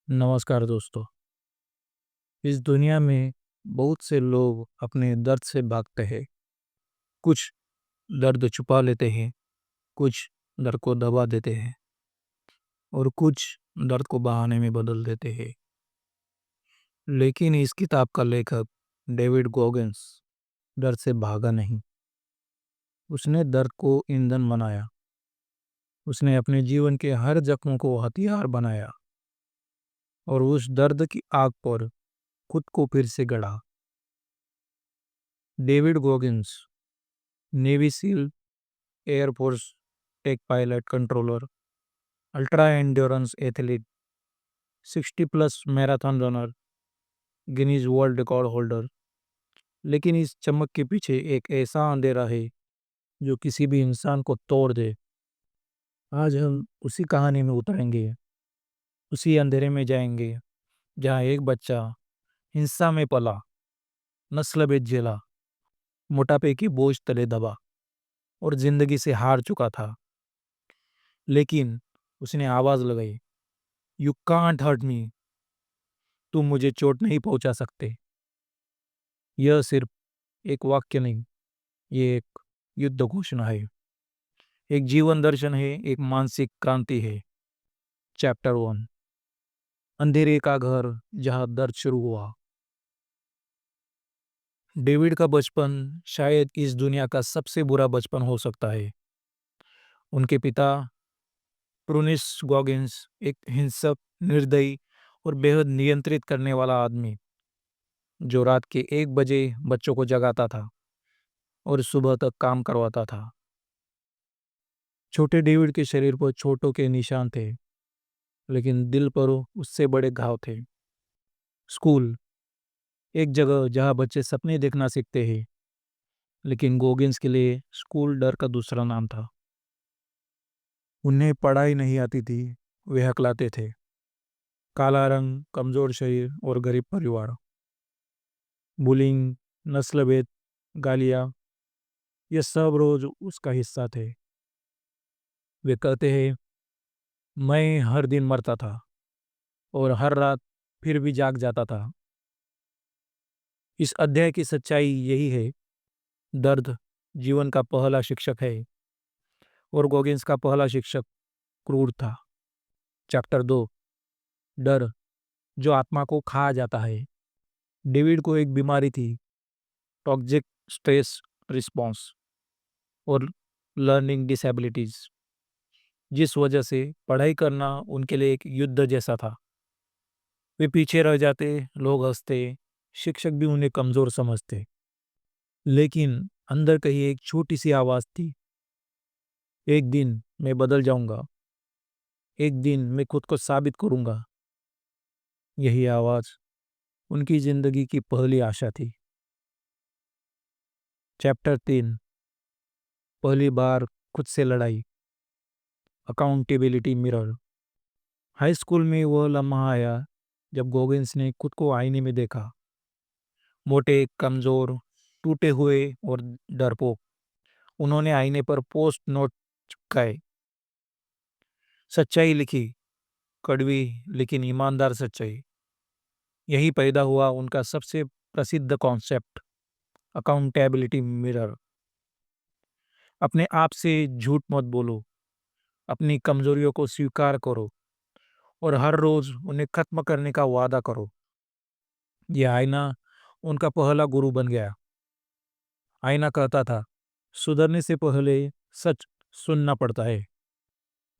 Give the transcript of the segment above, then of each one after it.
नमस्कार दोस्तों। इस दुनिया में बहुत से लोग अपने दर्द से भागते हैं। कुछ दर्द छुपा लेते हैं, कुछ दर्द को दबा देते हैं और कुछ दर्द को बहाने में बदल देते हैं। लेकिन इस किताब का लेखक डेविड गोगिंस दर्द से भागा नहीं। उसने दर्द को ईंधन बनाया। उसने अपने जीवन के हर जख्म को हथियार बनाया और उस दर्द की आग पर खुद को फिर से गढ़ा। David Goggins navy SEAL, air force tech pilot controller, ultra endurance athlete, 60 plus marathon runner, Guinness world record holder. लेकिन इस चमक के पीछे एक ऐसा अंधेरा है जो किसी भी इंसान को तोड़ दे। आज हम उसी कहानी में उतरेंगे, उसी अंधेरे में जाएंगे जहाँ एक बच्चा हिंसा में पला, नस्ल भेद झेला, मोटापे की बोझ तले दबा और जिंदगी से हार चुका था। लेकिन उसने आवाज लगाई, यू कांट हर्ट मी। तुम मुझे चोट नहीं पहुंचा सकते। यह सिर्फ एक वाक्य नहीं, ये एक युद्ध घोषणा है, एक जीवन दर्शन है, एक मानसिक क्रांति है। चैप्टर 1, अंधेरे का घर जहां दर्द शुरू हुआ। डेविड का बचपन शायद इस दुनिया का सबसे बुरा बचपन हो सकता है। उनके पिता प्रूनिस गॉगिंस एक हिंसक, निर्दयी और बेहद नियंत्रित करने वाला आदमी, जो रात के 1 बजे बच्चों को जगाता था और सुबह तक काम करवाता था। छोटे डेविड के शरीर पर चोटों के निशान थे, लेकिन दिल पर उससे बड़े घाव थे। स्कूल, एक जगह जहां बच्चे सपने देखना सीखते हैं, लेकिन गोगिंस के लिए स्कूल डर का दूसरा नाम था। उन्हें पढ़ाई नहीं आती थी, वे हकलाते थे। काला रंग, कमजोर शरीर और गरीब परिवार। बुलिंग, नस्लभेद, गालियां, ये सब रोज उसका हिस्सा थे। वे कहते हैं, मैं हर दिन मरता था और हर रात फिर भी जाग जाता था। इस अध्याय की सच्चाई यही है, दर्द जीवन का पहला शिक्षक है और गोगिंस का पहला शिक्षक क्रूर था। चैप्टर 2, डर जो आत्मा को खा जाता है। डेविड को एक बीमारी थी, टॉक्सिक स्ट्रेस रिस्पॉन्स और लर्निंग डिसेबिलिटीज, जिस वजह से पढ़ाई करना उनके लिए एक युद्ध जैसा था। वे पीछे रह जाते, लोग हंसते, शिक्षक भी उन्हें कमजोर समझते। लेकिन अंदर कहीं एक छोटी सी आवाज थी, एक दिन मैं बदल जाऊंगा, एक दिन मैं खुद को साबित करूंगा। यही आवाज उनकी जिंदगी की पहली आशा थी। चैप्टर 3, पहली बार खुद से लड़ाई, अकाउंटेबिलिटी मिरर। हाई स्कूल में वह लम्हा आया जब गोगिंस ने खुद को आईने में देखा। मोटे, कमजोर, टूटे हुए और डरपोक। उन्होंने आईने पर पोस्ट नोट चिपकाए, सच्चाई लिखी, कड़वी लेकिन ईमानदार सच्चाई। यही पैदा हुआ उनका सबसे प्रसिद्ध कॉन्सेप्ट, अकाउंटेबिलिटी मिरर। अपने आप से झूठ मत बोलो, अपनी कमजोरियों को स्वीकार करो और हर रोज उन्हें खत्म करने का वादा करो। यह आईना उनका पहला गुरु बन गया। आईना कहता था, सुधरने से पहले सच सुनना पड़ता है।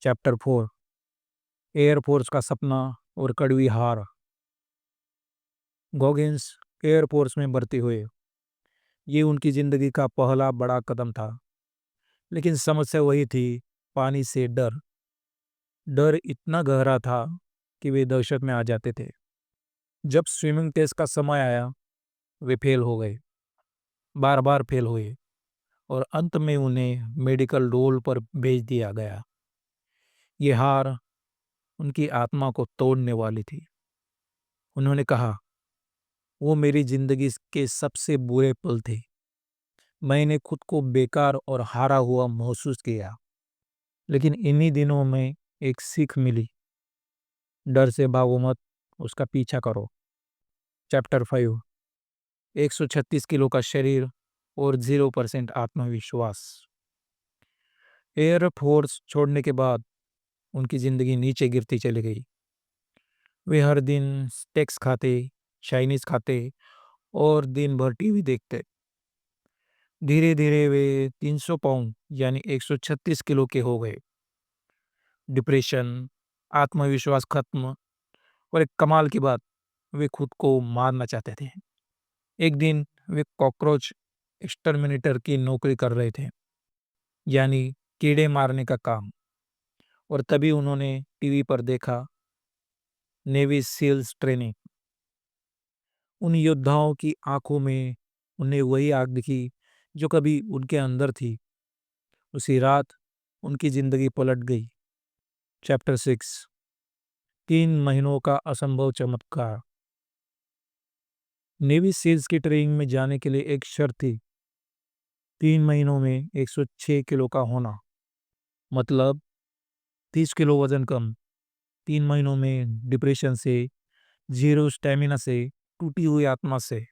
चैप्टर 4, एयरफोर्स का सपना और कड़वी हार। गॉगिंस एयरफोर्स में भर्ती हुए। ये उनकी जिंदगी का पहला बड़ा कदम था। लेकिन समस्या वही थी, पानी से डर। डर इतना गहरा था कि वे दहशत में आ जाते थे। जब स्विमिंग टेस्ट का समय आया, वे फेल हो गए, बार बार फेल हुए और अंत में उन्हें मेडिकल रोल पर भेज दिया गया। ये हार उनकी आत्मा को तोड़ने वाली थी। उन्होंने कहा, वो मेरी जिंदगी के सबसे बुरे पल थे। मैंने खुद को बेकार और हारा हुआ महसूस किया। लेकिन इन्हीं दिनों में एक सीख मिली, डर से भागो मत, उसका पीछा करो। चैप्टर 5, 136 किलो का शरीर और 0% आत्मविश्वास। एयर फोर्स छोड़ने के बाद उनकी जिंदगी नीचे गिरती चली गई। वे हर दिन स्टेक्स खाते, चाइनीज खाते और दिन भर टीवी देखते। धीरे धीरे वे 300 पाउंड यानी 136 किलो के हो गए। डिप्रेशन, आत्मविश्वास खत्म, और एक कमाल की बात, वे खुद को मारना चाहते थे। एक दिन वे कॉकरोच एक्सटरमिनेटर की नौकरी कर रहे थे, यानी कीड़े मारने का काम। और तभी उन्होंने टीवी पर देखा नेवी सील्स ट्रेनिंग। उन योद्धाओं की आंखों में उन्हें वही आग दिखी जो कभी उनके अंदर थी। उसी रात उनकी जिंदगी पलट गई। चैप्टर 6, 3 महीनों का असंभव चमत्कार। नेवी सील्स की ट्रेनिंग में जाने के लिए एक शर्त थी, 3 महीनों में 106 किलो का होना, मतलब 30 किलो वजन कम। 3 महीनों में डिप्रेशन से, जीरो स्टेमिना से, टूटी हुई आत्मा से।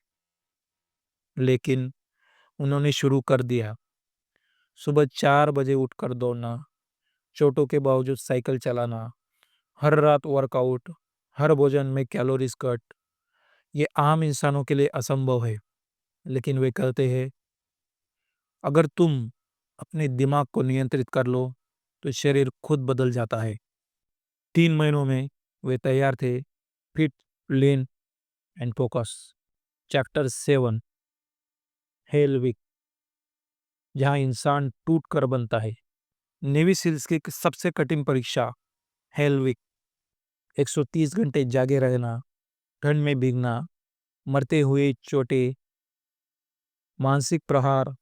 लेकिन उन्होंने शुरू कर दिया। सुबह 4 बजे उठकर दौड़ना, चोटों के बावजूद साइकिल चलाना, हर रात वर्कआउट, हर भोजन में कैलोरीज कट। ये आम इंसानों के लिए असंभव है, लेकिन वे कहते हैं अगर तुम अपने दिमाग को नियंत्रित कर लो तो शरीर खुद बदल जाता है। 3 महीनों में वे तैयार थे, fit, lean and focus. Chapter 7, hell week, जहाँ इंसान टूट कर बनता है। नेवी सील्स की सबसे कठिन परीक्षा, हेल वीक। 130 घंटे जागे रहना, ठंड में भीगना, मरते हुए चोटें, मानसिक प्रहार,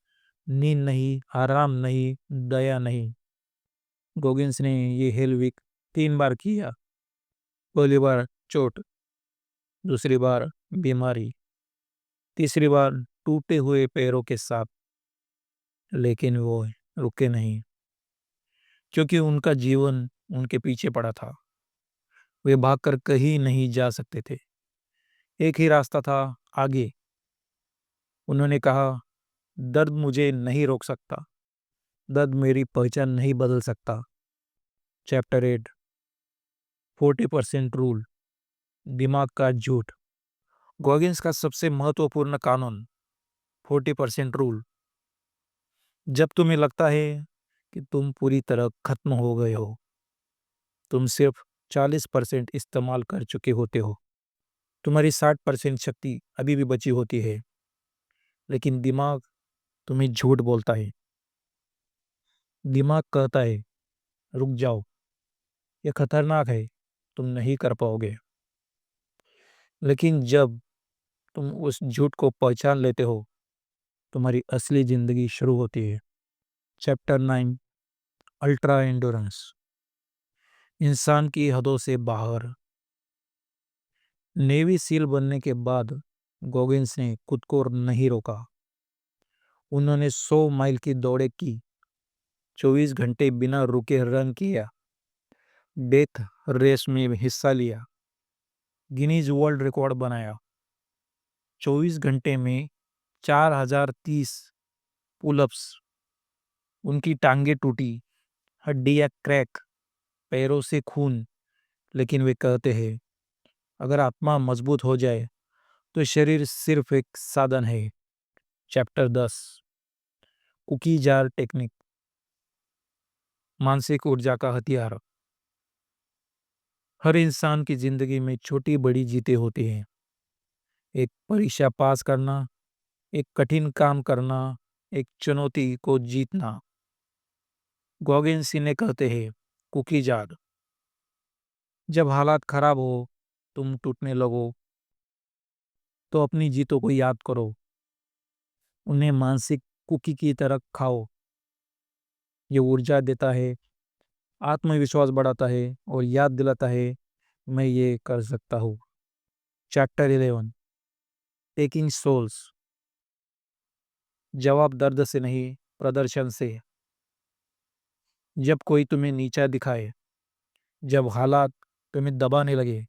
नींद नहीं, आराम नहीं, दया नहीं। गोगिंस ने ये हेल वीक 3 बार किया। पहली बार चोट, दूसरी बार बीमारी, तीसरी बार टूटे हुए पैरों के साथ। लेकिन वो रुके नहीं, क्योंकि उनका जीवन उनके पीछे पड़ा था। वे भागकर कहीं नहीं जा सकते थे। एक ही रास्ता था, आगे। उन्होंने कहा दर्द मुझे नहीं रोक सकता, दर्द मेरी पहचान नहीं बदल सकता। चैप्टर 8, 40% रूल, दिमाग का झूठ। गॉगिंस का सबसे महत्वपूर्ण कानून, 40% रूल। जब तुम्हें लगता है कि तुम पूरी तरह खत्म हो गए हो, तुम सिर्फ 40% इस्तेमाल कर चुके होते हो। तुम्हारी 60% शक्ति अभी भी बची होती है। लेकिन दिमाग तुम्हें झूठ बोलता है। दिमाग कहता है रुक जाओ, ये खतरनाक है, तुम नहीं कर पाओगे। लेकिन जब तुम उस झूठ को पहचान लेते हो, तुम्हारी असली जिंदगी शुरू होती है। चैप्टर 9, अल्ट्रा एंडोरेंस, इंसान की हदों से बाहर। नेवी सील बनने के बाद गोगिंस ने खुद को नहीं रोका। उन्होंने 100 माइल की दौड़े की, 24 घंटे बिना रुके रन किया, डेथ रेस में हिस्सा लिया, गिनीज वर्ल्ड रिकॉर्ड बनाया। 24 घंटे में 4030 पुलअप्स। उनकी टांगे टूटी, हड्डियां क्रैक, पैरों से खून। लेकिन वे कहते हैं अगर आत्मा मजबूत हो जाए तो शरीर सिर्फ एक साधन है। चैप्टर 10, कुकी जार टेक्निक, मानसिक ऊर्जा का हथियार। हर इंसान की जिंदगी में छोटी बड़ी जीतें होती हैं। एक परीक्षा पास करना, एक कठिन काम करना, एक चुनौती को जीतना। गॉगिंस इन्हें कहते हैं कुकी जार। जब हालात खराब हो, तुम टूटने लगो, तो अपनी जीतों को याद करो, उन्हें मानसिक कुकी की तरह खाओ। ये ऊर्जा देता है, आत्मविश्वास बढ़ाता है और याद दिलाता है मैं ये कर सकता हूँ। चैप्टर 11, टेकिंग सोल्स, जवाब दर्द से नहीं, प्रदर्शन से। जब कोई तुम्हें नीचा दिखाए, जब हालात तुम्हें दबाने लगे,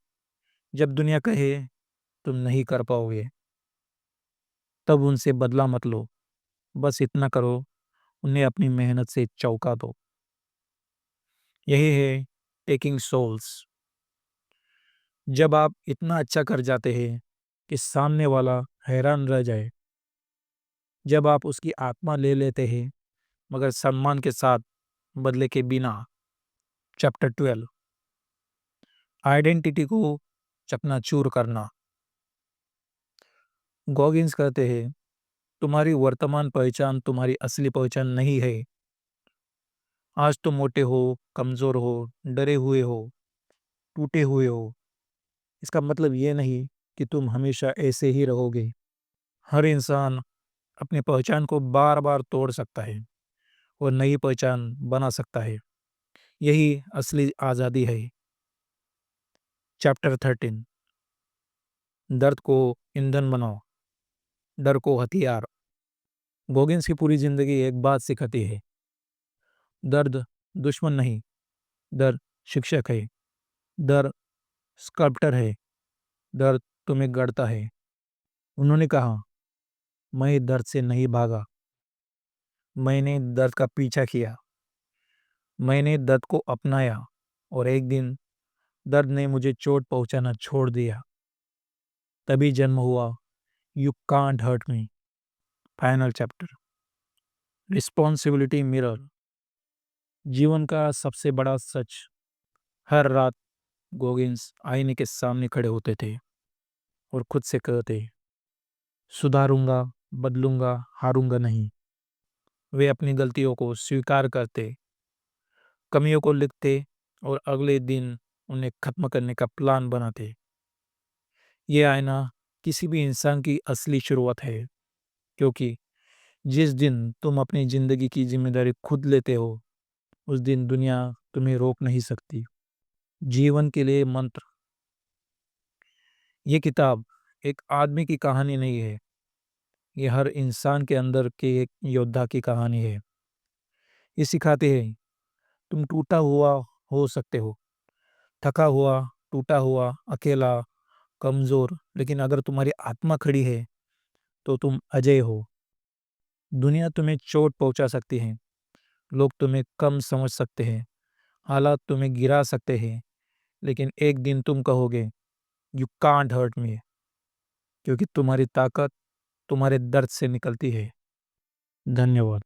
जब दुनिया कहे तुम नहीं कर पाओगे, तब उनसे बदला मत लो, बस इतना करो, उन्हें अपनी मेहनत से चौंका दो। यही है टेकिंग सोल्स। जब आप इतना अच्छा कर जाते हैं कि सामने वाला हैरान रह जाए, जब आप उसकी आत्मा ले लेते हैं मगर सम्मान के साथ, बदले के बिना। चैप्टर 12, आइडेंटिटी को चकनाचूर करना। गॉगिंस कहते हैं, तुम्हारी वर्तमान पहचान तुम्हारी असली पहचान नहीं है। आज तुम मोटे हो, कमजोर हो, डरे हुए हो, टूटे हुए हो, इसका मतलब ये नहीं कि तुम हमेशा ऐसे ही रहोगे। हर इंसान अपनी पहचान को बार बार तोड़ सकता है और नई पहचान बना सकता है। यही असली आज़ादी है। चैप्टर 13, दर्द को ईंधन बनाओ, डर को हथियार। गोगिंस की पूरी जिंदगी एक बात सिखाती है, दर्द दुश्मन नहीं, दर्द शिक्षक है, दर्द स्कल्प्टर है, दर्द तुम्हें गढ़ता है। उन्होंने कहा, मैं दर्द से नहीं भागा, मैंने दर्द का पीछा किया, मैंने दर्द को अपनाया और एक दिन दर्द ने मुझे चोट पहुंचाना छोड़ दिया। तभी जन्म हुआ you can't hurt me. Final chapter, responsibility mirror. जीवन का सबसे बड़ा सच। हर रात गोगिंस आईने के सामने खड़े होते थे और खुद से कहते, सुधारूंगा, बदलूंगा, हारूंगा नहीं। वे अपनी गलतियों को स्वीकार करते, कमियों को लिखते और अगले दिन उन्हें खत्म करने का प्लान बनाते। ये आईना किसी भी इंसान की असली शुरुआत है, क्योंकि जिस दिन तुम अपनी जिंदगी की जिम्मेदारी खुद लेते हो, उस दिन दुनिया तुम्हें रोक नहीं सकती। जीवन के लिए मंत्र। ये किताब एक आदमी की कहानी नहीं है, ये हर इंसान के अंदर के एक योद्धा की कहानी है। ये सिखाते हैं, तुम टूटा हुआ हो सकते हो, थका हुआ, टूटा हुआ, अकेला, कमजोर, लेकिन अगर तुम्हारी आत्मा खड़ी है तो तुम अजय हो। दुनिया तुम्हें चोट पहुंचा सकती है, लोग तुम्हें कम समझ सकते हैं, हालात तुम्हें गिरा सकते हैं, लेकिन एक दिन तुम कहोगे, यू कांट हर्ट मी, क्योंकि तुम्हारी ताकत तुम्हारे दर्द से निकलती है। धन्यवाद।